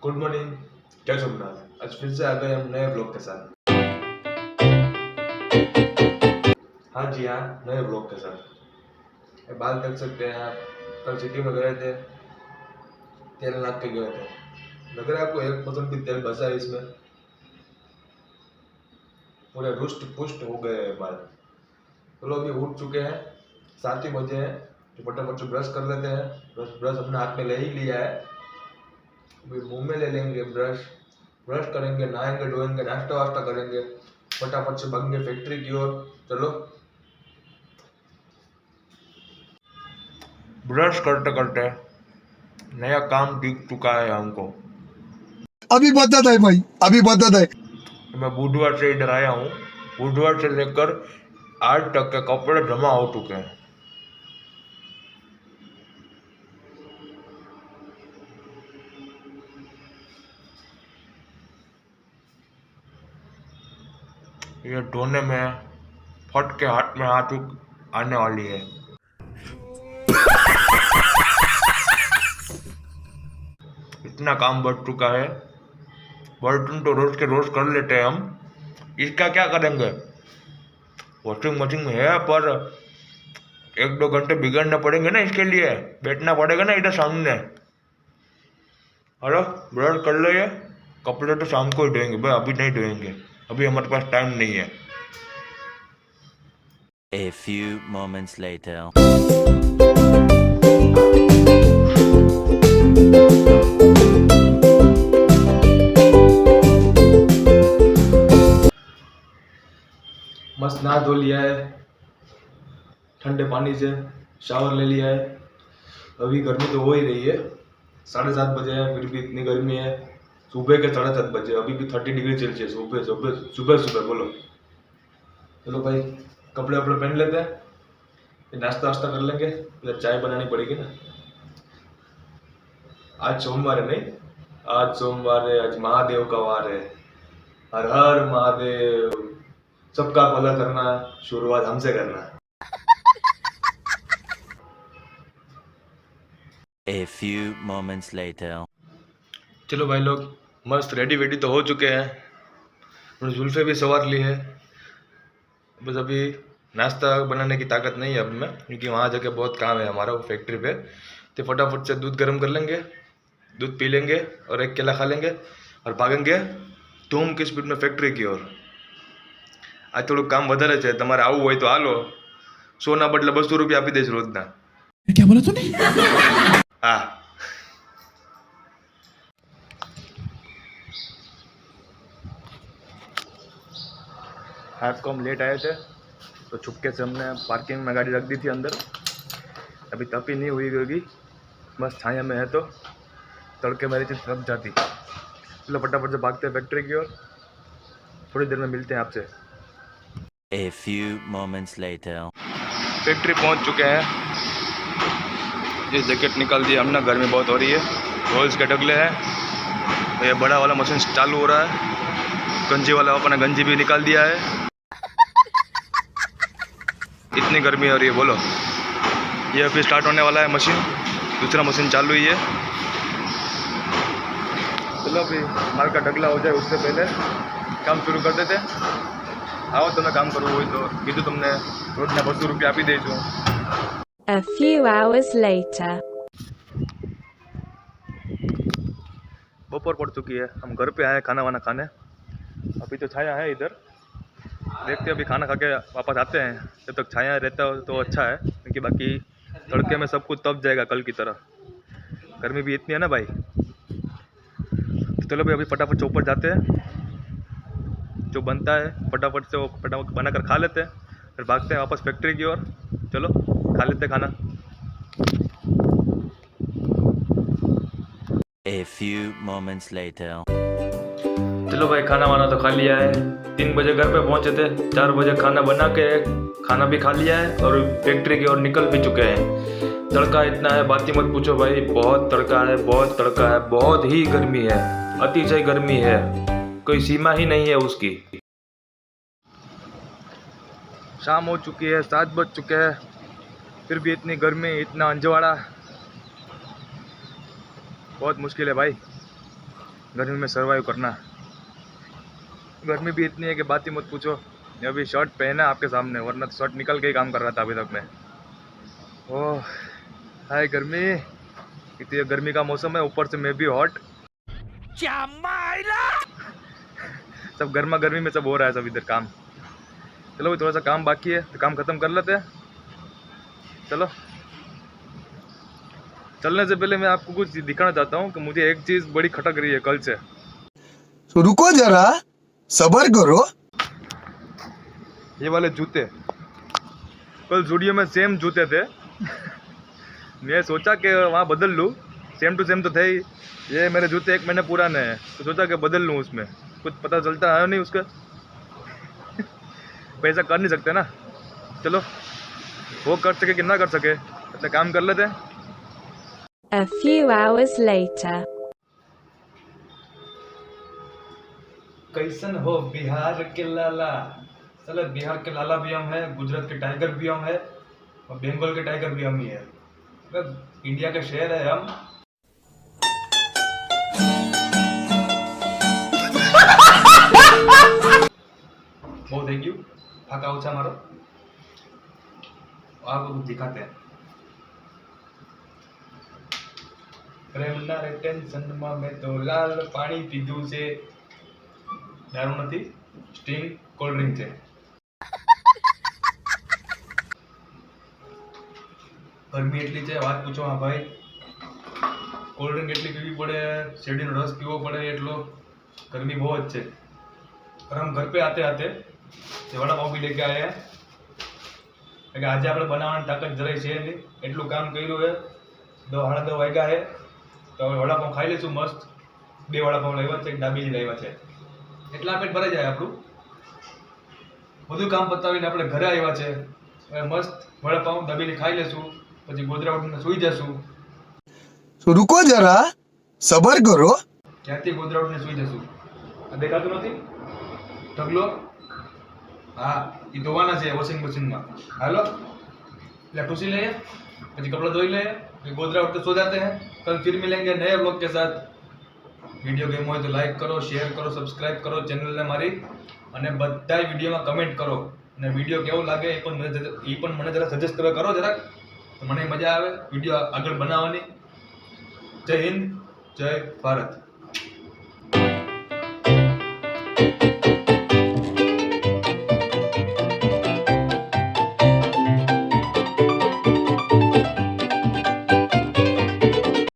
Good morning. जय सोमनाथ। आज फिर से आ गए हम नए ब्लॉग के साथ। हाँ जी हाँ, नए ब्लॉग के साथ। ये बाल देख सकते हैं आप। कल सिटी में गए थे, तेल लगा के गए थे। लग रहा है आपको 1% भी तेल बचा है इसमें। पूरे रुष्ट पुष्ट हो गए हैं बाल। चलो अभी उठ चुके हैं, 7 ही बजे हैं, तो फटाफट से ब्रश कर लेते हैं। ब्रश अपने हाथ में ले ही लिया है, अभी मुंह में ले लेंगे ब्रश। ब्रश करेंगे, नहाएंगे धोएंगे, नाश्ता वास्ता करेंगे, फटाफट से भागेंगे फैक्ट्री की ओर। चलो। ब्रश करते करते नया काम दिख चुका है हमको। अभी बदत है भाई, अभी बदत है। मैं बुधवार से इधर आया हूँ। बुधवार से लेकर आज तक के कपड़े जमा हो चुके हैं। ये धोने में फट के हाथ में हाथ आने वाली है। इतना काम बढ़ चुका है। बर्तन तो रोज के रोज कर लेते हैं हम, इसका क्या करेंगे। वॉशिंग मशीन है पर 1-2 घंटे बिगड़ने पड़ेंगे ना, इसके लिए बैठना पड़ेगा ना इधर सामने। हेलो, ब्रश कर लो। ये कपड़े तो शाम को ही धोएंगे भाई, अभी नहीं धोएंगे, अभी हमारे पास टाइम नहीं है। A few moments later. मस्त नहा धो लिया है ठंडे पानी से, शावर ले लिया है। अभी गर्मी तो हो ही रही है, 7:30 बजे है, फिर भी इतनी गर्मी है। सुबह के 7:30 बजे, अभी भी 30 डिग्री सेल्सियस सुबह सुबह सुबह सुबह। बोलो चलो भाई, कपड़े वपड़े पहन लेते हैं, फिर नाश्ता वास्ता कर लेंगे, फिर चाय बनानी पड़ेगी ना। आज सोमवार है नहीं, आज सोमवार है, आज महादेव का वार है। हर हर महादेव। सबका भला करना, शुरुआत हमसे करना। A few moments later. चलो भाई लोग, मस्त रेडी वेडी तो हो चुके हैं, थोड़ी जुल्फे भी सवार ली है। बस अभी नाश्ता बनाने की ताकत नहीं है अब में, क्योंकि वहाँ जाके बहुत काम है हमारा, वो फैक्ट्री पे। तो फटाफट से दूध गर्म कर लेंगे, दूध पी लेंगे और एक केला खा लेंगे और भागेंगे धूम की स्पीड में फैक्ट्री की ओर। आज थोड़ું કામ વધારે છે, તમારે આવવું હોય તો હાલો। 100 ના બદલે 200 રૂપિયા આપી દઈશ રોજના। क्या बोला तूने? हाँ। आज को हम लेट आए थे तो छुपके से हमने पार्किंग में गाड़ी रख दी थी अंदर। अभी तपी नहीं हुई होगी, बस छाया में है, तो तड़के मेरी चीज़ तप जाती। चलो फटाफट से भागते हैं फैक्ट्री की ओर, थोड़ी देर में मिलते हैं आपसे। A few moments later. Factory पहुंच चुके हैं। ये जैकेट निकाल दिया हमने, गर्मी बहुत हो रही है। रोल्स के ढगले हैं, तो ये बड़ा वाला मशीन चालू हो रहा है। गंजी वाला अपना गंजी भी निकाल दिया है। इतनी गर्मी हो रही है, बोलो। ये अभी स्टार्ट होने वाला है मशीन, दूसरा मशीन चालू ही है। चलो अभी माल का ढगला हो जाए उससे पहले काम शुरू कर देते। आओ તમે કામ કરવું હોય તો, કીધું તમને રોજના 200 રૂપિયા આપી દઈશું। A few hours later. दोपहर पड़ चुकी है, हम घर पे आए खाना वाना खाने। अभी तो छाया है इधर, देखते हैं अभी खाना खा के वापस आते हैं। जब तक छाया रहता हो तो अच्छा है, क्योंकि बाकी तड़के में सब कुछ तप जाएगा कल की तरह। गर्मी भी इतनी है ना भाई। तो चलो भाई, अभी फटाफट से ऊपर जाते हैं, जो बनता है फटाफट से वो फटाफट बनाकर खा लेते हैं, फिर भागते हैं वापस फैक्ट्री की ओर। चलो खा लेते हैं खाना। A few moments later. चलो भाई, खाना वाना तो खा लिया है। 3 बजे घर पे पहुंचे थे, 4 बजे खाना बना के खाना भी खा लिया है और फैक्ट्री की ओर निकल भी चुके हैं। तड़का इतना है, बात ही मत पूछो भाई, बहुत तड़का है, बहुत तड़का है, बहुत ही गर्मी है, अतिशय गर्मी है, कोई सीमा ही नहीं है उसकी। शाम हो चुकी है, 7 बज चुके हैं, फिर भी इतनी गर्मी, इतना अंजवाड़ा, बहुत मुश्किल है भाई। गर्मी में सर्वाइव करना। गर्मी भी इतनी है कि बात ही मत पूछो। मैं अभी शर्ट पहना आपके सामने, वरना तो शर्ट निकल के ही काम कर रहा था अभी तक मैं। ओह हाय गर्मी, इतनी गर्मी का मौसम है, ऊपर से मैं भी हॉट। सब गर्मा गर्मी में सब हो रहा है सब इधर काम। चलो थोड़ा सा काम बाकी है तो काम खत्म कर लेते हैं। चलो चलने से पहले मैं आपको कुछ दिखाना चाहता हूँ कि मुझे एक चीज बड़ी खटक रही है कल से। तो रुको जरा, सबर करो। ये वाले जूते, कल जूडियो में सेम जूते थे। मैं सोचा कि वहाँ बदल लूँ, सेम टू सेम तो थे ही। ये मेरे जूते 1 महीने पुराने हैं, तो सोचा कि बदल लूँ, उसमें कुछ पता चलता है नहीं उसका। पैसा कर नहीं सकते ना। चलो वो कर सके कि ना कर सके, अपने काम कर लेते हैं। A few hours later. कैसन हो बिहार के लाला। चलो बिहार के लाला भी हम है, गुजरात के टाइगर भी हम है, और बंगाल के टाइगर भी हम ही है। मतलब इंडिया के शेर है हम। बहुत थैंक यू। फाका ऊंचा मारो, आपको कुछ दिखाते हैं। પ્રેમના રે ટેન્શનમાં મેં તો લાલ પાણી પીધું છે, દારૂ નથી, સ્ટિંગ કોલ્ડ ડ્રિંક છે। ગરમી એટલી છે વાત પૂછો હા ભાઈ, કોલ્ડ ડ્રિંક એટલી પીવી પડે, શેરડીનો રસ પીવો પડે એટલો, गर्मी बहुत છે। और हम घर पे आते आते वड़ा पाव भी लेके आए हैं, कि आज આપણે બનાવવાની તાકાત જરાય છે નહીં, એટલું કામ કર્યું છે। 9:30 વાગ્યા છે તો હવે વડાપાવ ખાઈ લઈશું મસ્ત। 2 વડાપાવ લાવ્યા છે, એક દાબેલી લાવ્યા છે, એટલા પેટ ભરાઈ જાય આપણું। બધું કામ પતાવીને આપણે ઘરે આવ્યા છે, હવે મસ્ત વડાપાવ દાબેલી ખાઈ લઈશું, પછી ગોદરા ઉઠીને સૂઈ જશું। तो रुको जरा, सबर करो। ક્યાંથી ગોદરા ઉઠીને સૂઈ જશું? આ દેખાતું નથી ઢગલો? હા એ ધોવાના છે વોશિંગ મશીનમાં। હાલો એટલે ठूसी ले, પછી कपड़ा धोई ले, फिर गोदरा उठ के सो जाते हैं। कल फिर मिलेंगे नए व्लॉग के साथ। वीडियो गेम हो तो लाइक करो, शेयर करो, सब्सक्राइब करो चैनल ने मारी, અને બધાય વિડીયોમાં કમેન્ટ કરો, અને વિડીયો કેવો લાગે એ પણ મને જરા સજેસ્ટ કરો જરાક, તો મને મજા આવે વિડીયો આગળ બનાવવાની। જય હિન્દ, જય ભારત।